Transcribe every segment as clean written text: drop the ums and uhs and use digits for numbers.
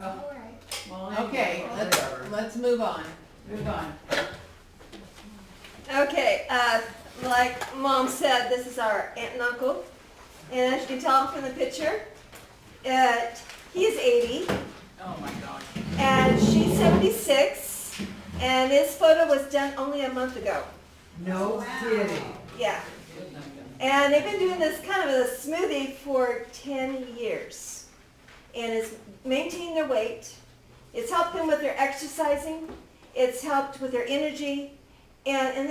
All right. Well, Okay, let's move on. Move on. Okay, like Mom said, this is our aunt and uncle. And as you can tell from the picture, he's 80 Oh my gosh. and she's 76. And this photo was done only a month ago. No kidding. Yeah. And they've been doing this kind of a smoothie for 10 years. And it's maintained their weight. It's helped them with their exercising. It's helped with their energy. And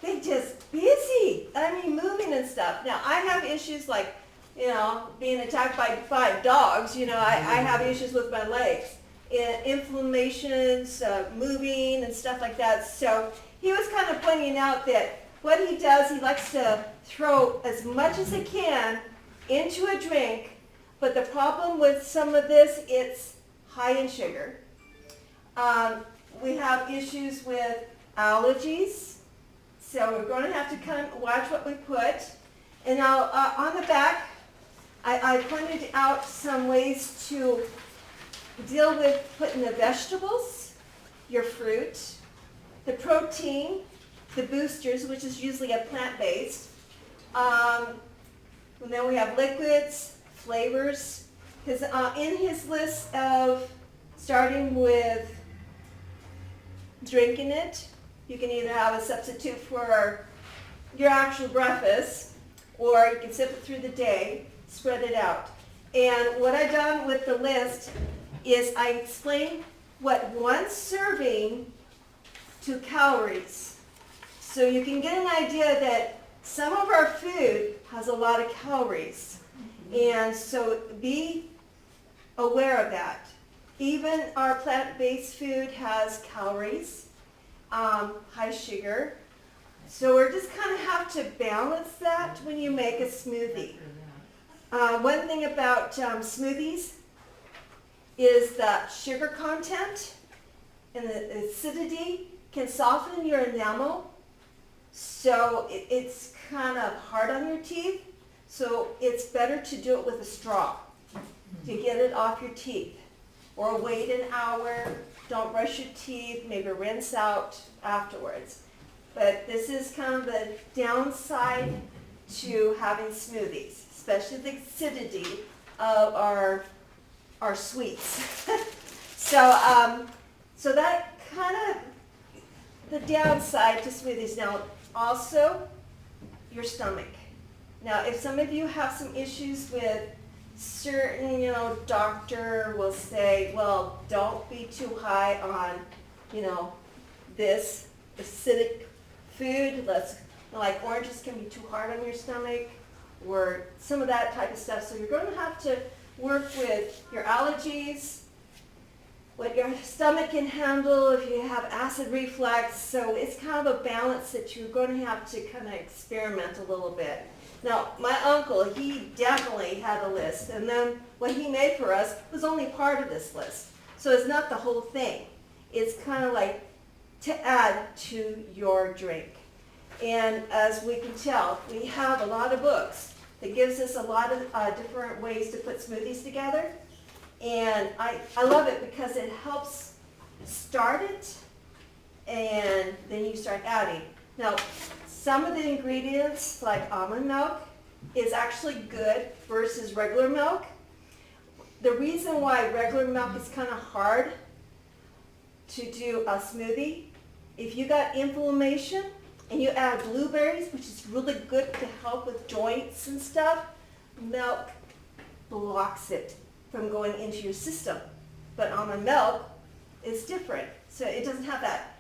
they just busy. I mean, moving and stuff. Now, I have issues like, being attacked by 5 dogs. I have issues with my legs. Inflammations, moving and stuff like that. So he was kind of pointing out that what he does, he likes to throw as much as he can into a drink. But the problem with some of this, it's high in sugar. We have issues with allergies, so we're going to have to kind of watch what we put. And now on the back, I pointed out some ways to deal with putting the vegetables, your fruit, the protein, the boosters, which is usually a plant-based. And then we have liquids, flavors. Because in his list of starting with drinking it, you can either have a substitute for your actual breakfast, or you can sip it through the day, spread it out. And what I've done with the list is I explain what one serving to calories. So you can get an idea that some of our food has a lot of calories. And so be aware of that. Even our plant-based food has calories, high sugar. So we're just kind of have to balance that when you make a smoothie. One thing about smoothies is that sugar content and the acidity can soften your enamel. So it's kind of hard on your teeth. So it's better to do it with a straw to get it off your teeth. Or wait an hour, don't brush your teeth, maybe rinse out afterwards. But this is kind of the downside to having smoothies, especially the acidity of our sweets. So that kind of the downside to smoothies. Now, also your stomach. Now, if some of you have some issues with certain, doctor will say, well, don't be too high on, this acidic food. Like oranges can be too hard on your stomach, or some of that type of stuff. So you're going to have to work with your allergies, what your stomach can handle if you have acid reflux. So it's kind of a balance that you're going to have to kind of experiment a little bit. Now, my uncle, he definitely had a list, and then what he made for us was only part of this list. So it's not the whole thing. It's kind of like to add to your drink. And as we can tell, we have a lot of books that gives us a lot of different ways to put smoothies together. And I love it because it helps start it, and then you start adding. Now, some of the ingredients, like almond milk, is actually good versus regular milk. The reason why regular milk is kind of hard to do a smoothie, if you got inflammation and you add blueberries, which is really good to help with joints and stuff, milk blocks it from going into your system. But almond milk is different. So it doesn't have that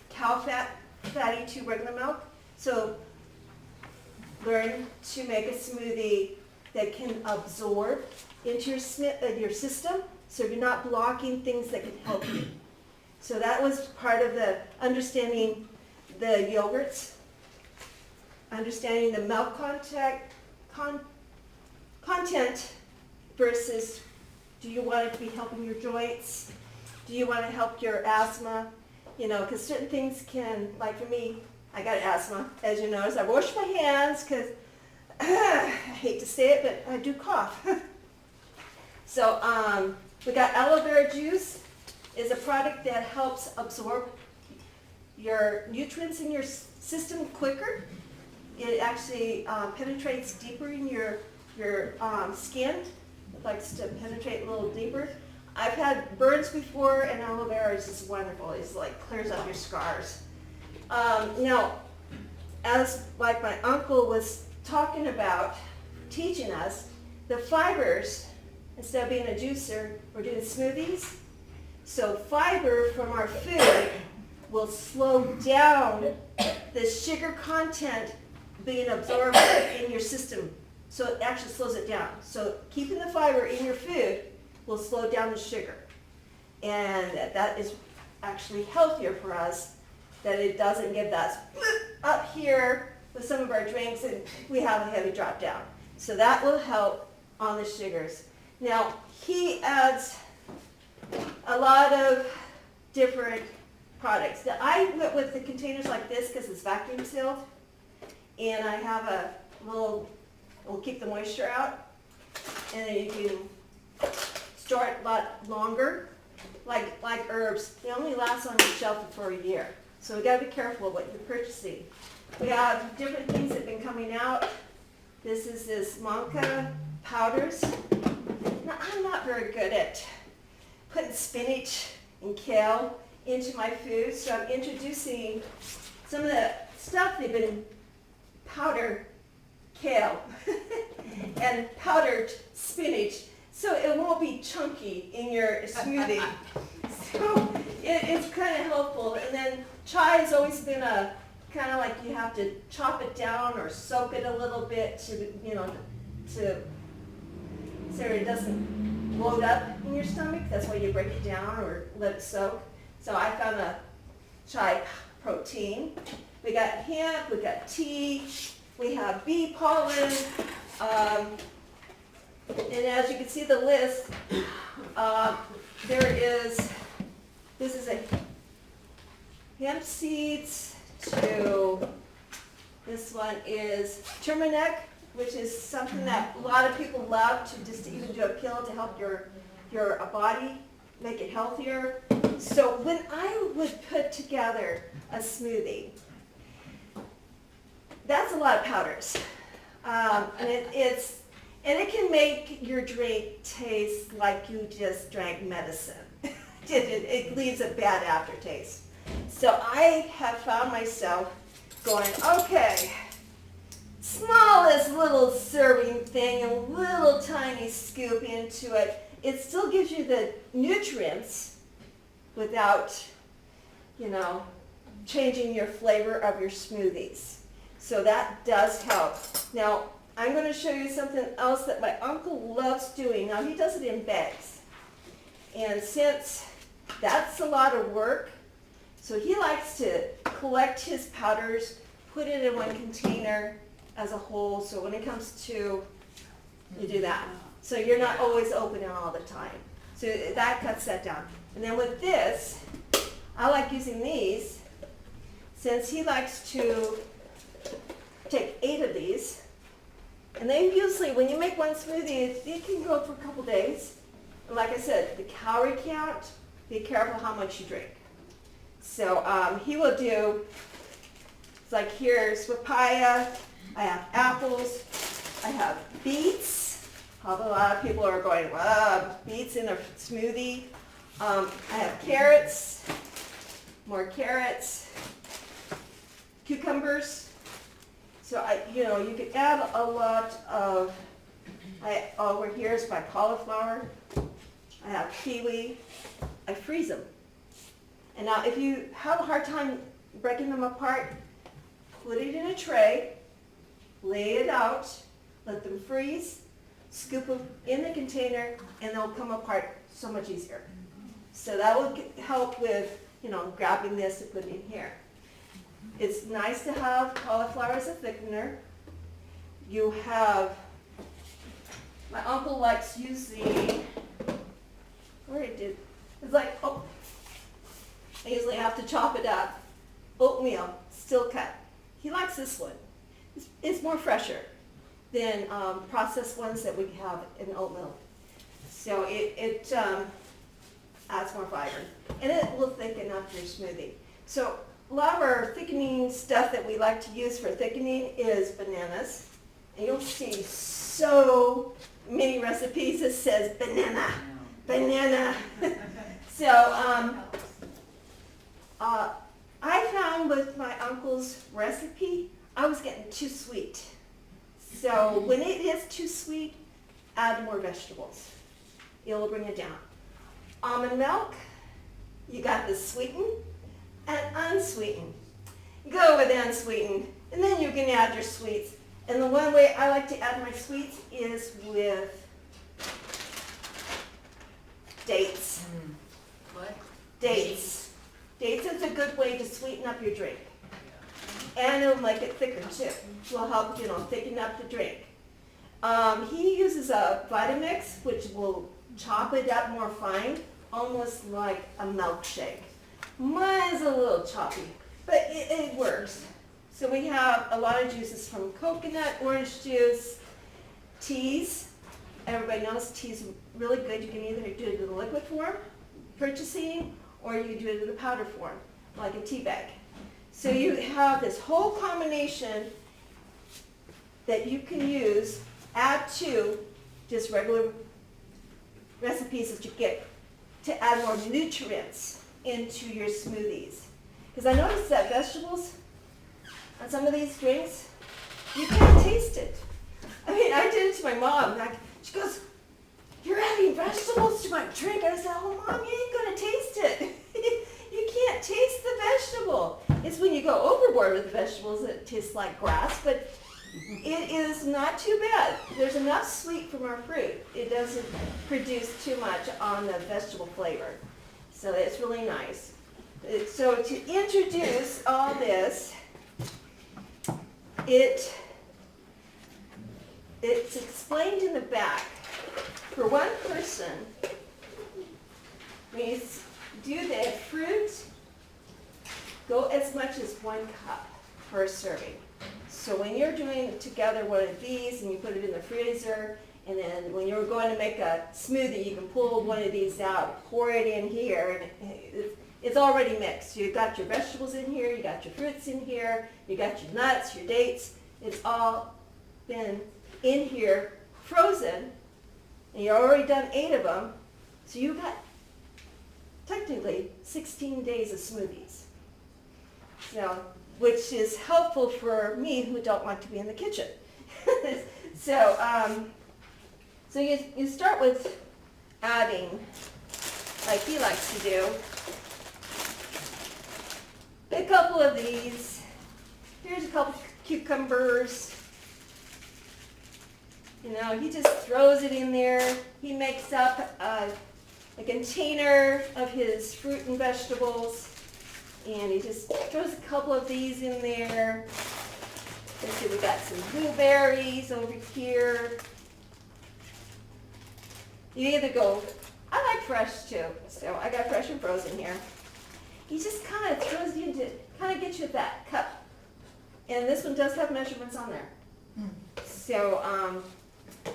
cow fatty to regular milk. So learn to make a smoothie that can absorb into your system, so you're not blocking things that can help you. So that was part of the understanding the yogurts, understanding the milk content versus do you want it to be helping your joints? Do you want to help your asthma? Because certain things can, like for me, I got asthma, as you notice. I wash my hands because I hate to say it, but I do cough. So We got aloe vera juice, is a product that helps absorb your nutrients in your system quicker. It actually penetrates deeper in your skin. It likes to penetrate a little deeper. I've had burns before, and aloe vera is just wonderful. It's like clears up your scars. Now, as like my uncle was talking about, teaching us, the fibers, instead of being a juicer, we're doing smoothies. So fiber from our food will slow down the sugar content being absorbed in your system. So it actually slows it down. So keeping the fiber in your food will slow down the sugar. And that is actually healthier for us, that it doesn't give that up here with some of our drinks and we have a heavy drop down. So that will help on the sugars. Now, he adds a lot of different products. Now, I went with the containers like this because it's vacuum sealed. And I have a little, will keep the moisture out. And then you can store it a lot longer. Like herbs, they only last on your shelf for a year. So we gotta be careful what you're purchasing. We have different things that have been coming out. This is this Monka powders. Now, I'm not very good at putting spinach and kale into my food, so I'm introducing some of the stuff they've been powdered kale and powdered spinach, so it won't be chunky in your smoothie. So it's kind of helpful. And then chai has always been a kind of like you have to chop it down or soak it a little bit to, so it doesn't load up in your stomach. That's why you break it down or let it soak. So I found a chai protein. We got hemp, we got tea, we have bee pollen, and as you can see the list, this is a hemp seeds to, this one is turmeric, which is something that a lot of people love to just even do a pill to help your body, make it healthier. So when I would put together a smoothie, that's a lot of powders. And it can make your drink taste like you just drank medicine. It leaves a bad aftertaste. So I have found myself going, okay, smallest little serving thing, a little tiny scoop into it. It still gives you the nutrients without, changing your flavor of your smoothies. So that does help. Now, I'm going to show you something else that my uncle loves doing. Now, he does it in bags. And since that's a lot of work, so he likes to collect his powders, put it in one container as a whole. So when it comes to, you do that. So you're not always opening all the time. So that cuts that down. And then with this, I like using these since he likes to take 8 of these. And then usually when you make one smoothie, it can go for a couple days. And like I said, the calorie count, be careful how much you drink. So he will do, it's like here's papaya, I have apples, I have beets. A lot of people are going, wow, beets in a smoothie. I have carrots, more carrots, cucumbers. So you could add a lot of, over here is my cauliflower. I have kiwi. I freeze them. And now if you have a hard time breaking them apart, put it in a tray, lay it out, let them freeze, scoop them in the container, and they'll come apart so much easier. So that will help with, grabbing this and putting it in here. It's nice to have cauliflower as a thickener. You have, my uncle likes using, it's like, I usually have to chop it up. Oatmeal, still cut. He likes this one. It's more fresher than processed ones that we have in oatmeal. So it adds more fiber. And it will thicken up your smoothie. So a lot of our thickening stuff that we like to use for thickening is bananas. And you'll see so many recipes that says banana, banana. So I found with my uncle's recipe, I was getting too sweet. So when it is too sweet, add more vegetables. It'll bring it down. Almond milk, you got the sweetened and unsweetened. Go with unsweetened, and then you can add your sweets. And the one way I like to add my sweets is with dates. What? Dates. Dates is a good way to sweeten up your drink. And it'll make it thicker too. Will help, thicken up the drink. He uses a Vitamix, which will chop it up more fine, almost like a milkshake. Mine's a little choppy, but it works. So we have a lot of juices from coconut, orange juice, teas. Everybody knows tea is really good. You can either do it in the liquid form, purchasing, or you can do it in the powder form, like a tea bag. So you have this whole combination that you can use, add to just regular recipes that you get to add more nutrients into your smoothies. Because I noticed that vegetables on some of these drinks, you can't taste it. I mean, I did it to my mom. She goes, "You're adding vegetables to my drink." I said, "Oh, Mom, you ain't going to taste it." You can't taste the vegetable. It's when you go overboard with the vegetables that it tastes like grass, but it is not too bad. There's enough sweet from our fruit. It doesn't produce too much on the vegetable flavor. So it's really nice. So to introduce all this, it's explained in the back. For one person, when you do the fruit, go as much as 1 cup per serving. So when you're doing together one of these and you put it in the freezer, and then when you're going to make a smoothie, you can pull one of these out, pour it in here, and it's already mixed. You've got your vegetables in here, you got your fruits in here, you got your nuts, your dates. It's all been in here, frozen, and you've already done 8 of them. So you've got technically 16 days of smoothies. So, which is helpful for me who don't like to be in the kitchen. So you start with adding, like he likes to do, a couple of these. Here's a couple cucumbers. He just throws it in there. He makes up a container of his fruit and vegetables. And he just throws a couple of these in there. Let's see, we got some blueberries over here. You either go, I like fresh too, so I got fresh and frozen here. He just kind of throws you into, kind of gets you that cup. And this one does have measurements on there. So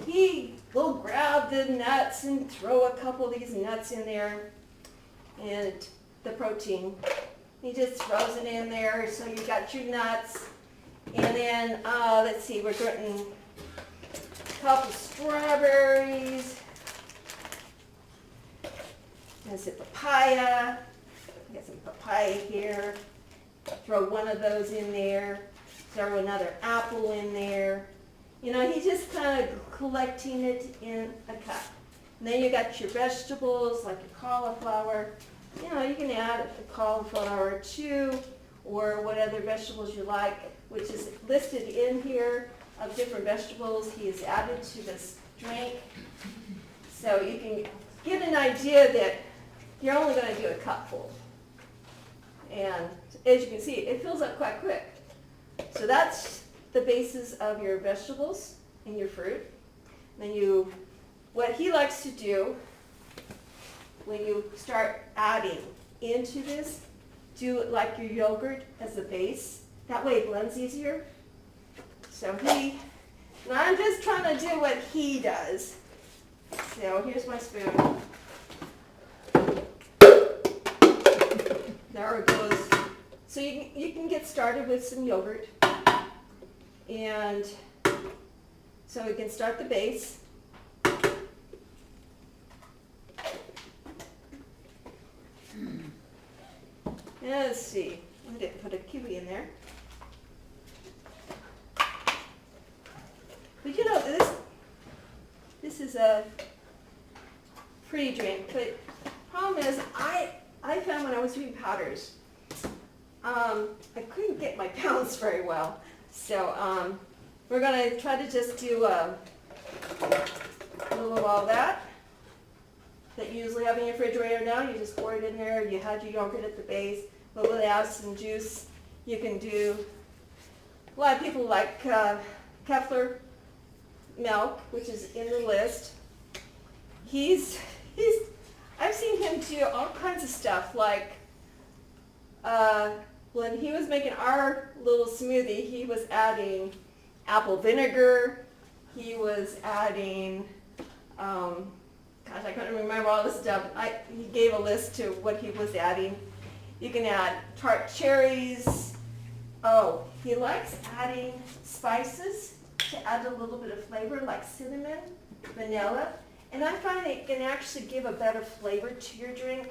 he will grab the nuts and throw a couple of these nuts in there. And the protein. He just throws it in there, so you got your nuts. And then, let's see, we're getting a couple strawberries. There's a papaya. Got some papaya here. Throw one of those in there. Throw another apple in there. He's just kind of collecting it in a cup. And then you got your vegetables, like your cauliflower. You can add a cauliflower too, or what other vegetables you like, which is listed in here of different vegetables he has added to this drink. So you can get an idea that you're only going to do a cupful. And as you can see, it fills up quite quick. So that's the basis of your vegetables and your fruit. Then what he likes to do, when you start adding into this, do it like your yogurt as a base. That way it blends easier. So I'm just trying to do what he does. So here's my spoon. there it goes. So you can get started with some yogurt. And so we can start the base. Let's see, I didn't put a kiwi in there. But you know, this is a pretty drink, but problem is I found when I was doing powders, I couldn't get my pounds very well. So we're gonna try to just do a little of all that you usually have in your refrigerator now. You just pour it in there. You had your yogurt at the base. A little add some juice. You can do, a lot of people like Kefler milk, which is in the list. I've seen him do all kinds of stuff, like when he was making our little smoothie, he was adding apple vinegar, he was adding, gosh, I couldn't remember all this stuff. He gave a list to what he was adding. You can add tart cherries. Oh, he likes adding spices to add a little bit of flavor, like cinnamon, vanilla. And I find it can actually give a better flavor to your drink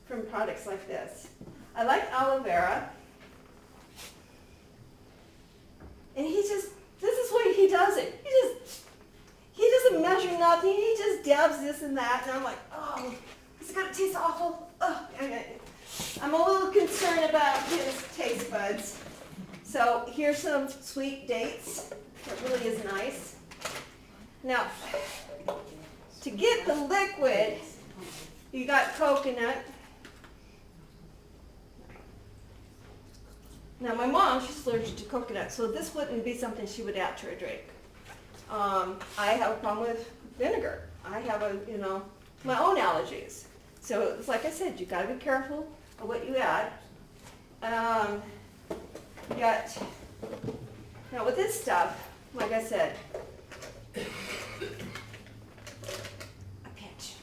from products like this. I like aloe vera. And this is what he does it. He doesn't measure nothing. He just dabs this and that. And I'm like, oh, is it going to taste awful? Oh, I'm a little concerned about his taste buds. So here's some sweet dates. It really is nice. Now, to get the liquid, you got coconut. Now my mom, she's allergic to coconut, so this wouldn't be something she would add to her drink. I have a problem with vinegar. I have my own allergies. So it's like I said, you gotta be careful of what you add. You got, now with this stuff, like I said, a pinch.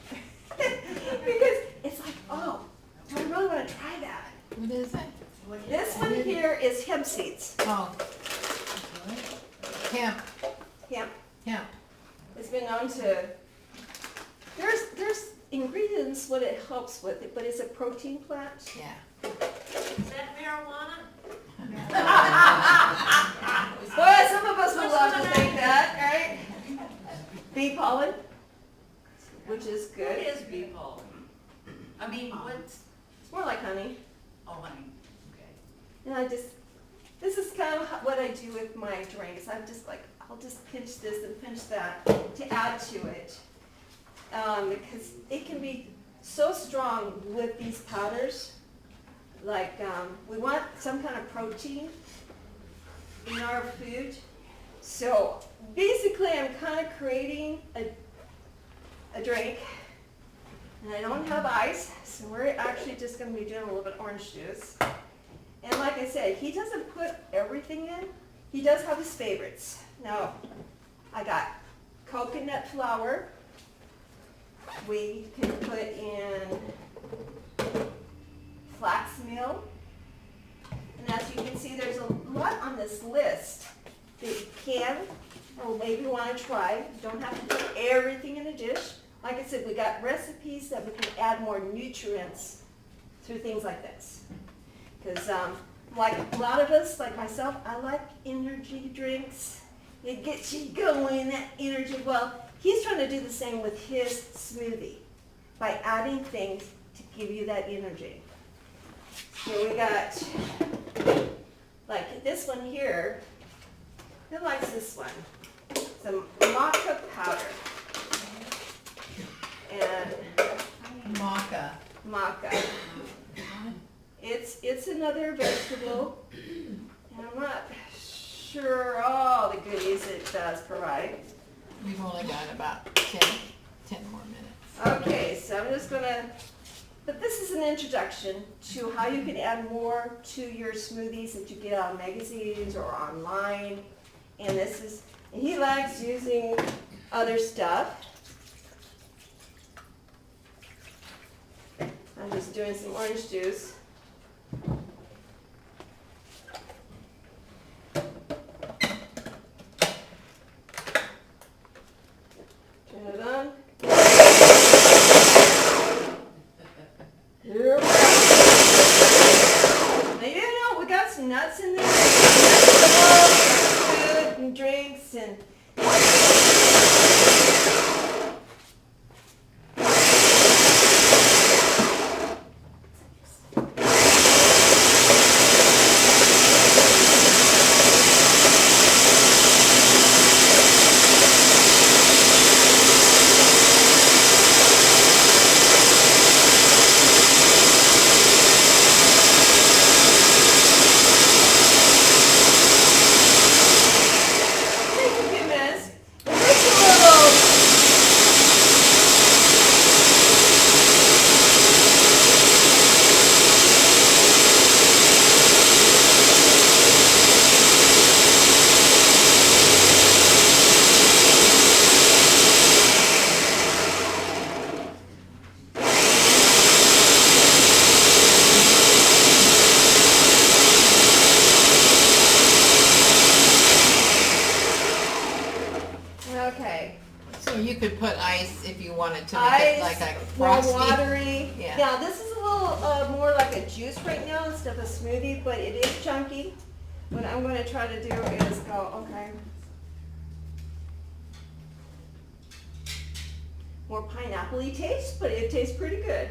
Because it's like, oh, do I really want to try that? What is it? This one here is hemp seeds. Oh. Hemp. Hemp. Hemp. It's been known to, there's ingredients what it helps with it, but it's a protein plant. Yeah. Is that marijuana? Boy, some of us would love to think that, right? Bee pollen, which is What good. is bee pollen? I mean, what's, It's more like honey. oh, honey, okay. And this is kind of what I do with my drinks. I'll just pinch this and pinch that to add to it. Because it can be so strong with these powders. Like, we want some kind of protein in our food. So basically I'm kind of creating a drink. And I don't have ice, so we're actually just going to be doing a little bit of orange juice. And like I said, he doesn't put everything in. He does have his favorites. Now, I got coconut flour. We can put in flax meal. And as you can see, there's a lot on this list that you can or maybe want to try. You don't have to put everything in a dish. Like I said, we got recipes that we can add more nutrients through things like this. Because like a lot of us, like myself, I like energy drinks. It gets you going, that energy. Well, he's trying to do the same with his smoothie by adding things to give you that energy. So we got, like this one here. Who likes this one? Some maca powder. And Maca. maca. It's another vegetable, and I'm not sure all the goodies it does provide. We've only got about 10 more minutes. Okay, so I'm just gonna, but this is an introduction to how you can add more to your smoothies that you get on magazines or online. And and he likes using other stuff. I'm just doing some orange juice. way. So you could put ice if you wanted to make it like a More frosty. watery. Yeah. Now, this is a little more like a juice right now instead of a smoothie, but it is chunky. What I'm gonna try to do is go, okay. More pineapple-y taste, but it tastes pretty good.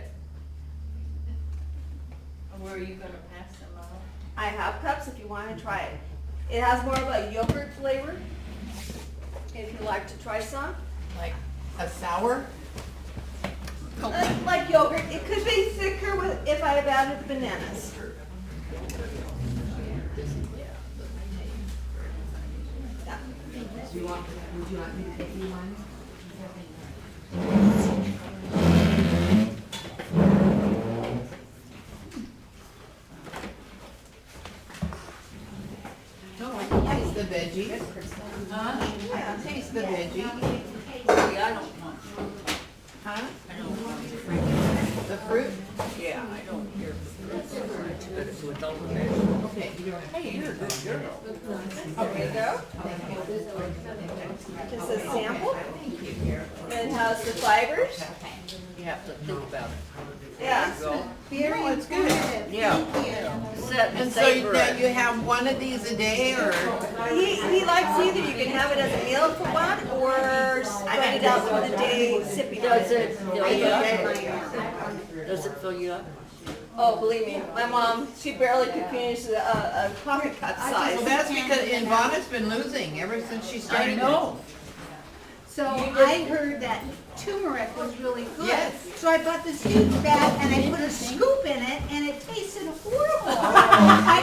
Where are you gonna pass them out? I have cups if you wanna try it. It has more of a yogurt flavor, if you like to try some. Like a sour? Like yogurt, it could be thicker with, if I have added bananas. Yeah. Would you like me to take you one? Taste the veggie. Huh? Yeah, taste the veggie. Yeah, I don't want, Huh? I don't want the fruit. The fruit? Yeah, I don't care for fruit. But it's with all the Okay. Hey, you're a good girl. There you go. Just a sample. It has the fibers. You have to think about it. Yeah. Very no, it's good. Yeah. Set And and so savor now it. you have one of these a day or? He likes either you can have it as a meal for one or spread it out for the day sipping on Does it fill you up? Does it fill you up? Oh, believe me, my mom, she barely could finish a coffee cup size. Well, that's because Ivana's been losing ever since she started. I know. So I heard that turmeric was really good. Yes. So I bought this huge bag and I put a scoop in it and it tasted horrible. I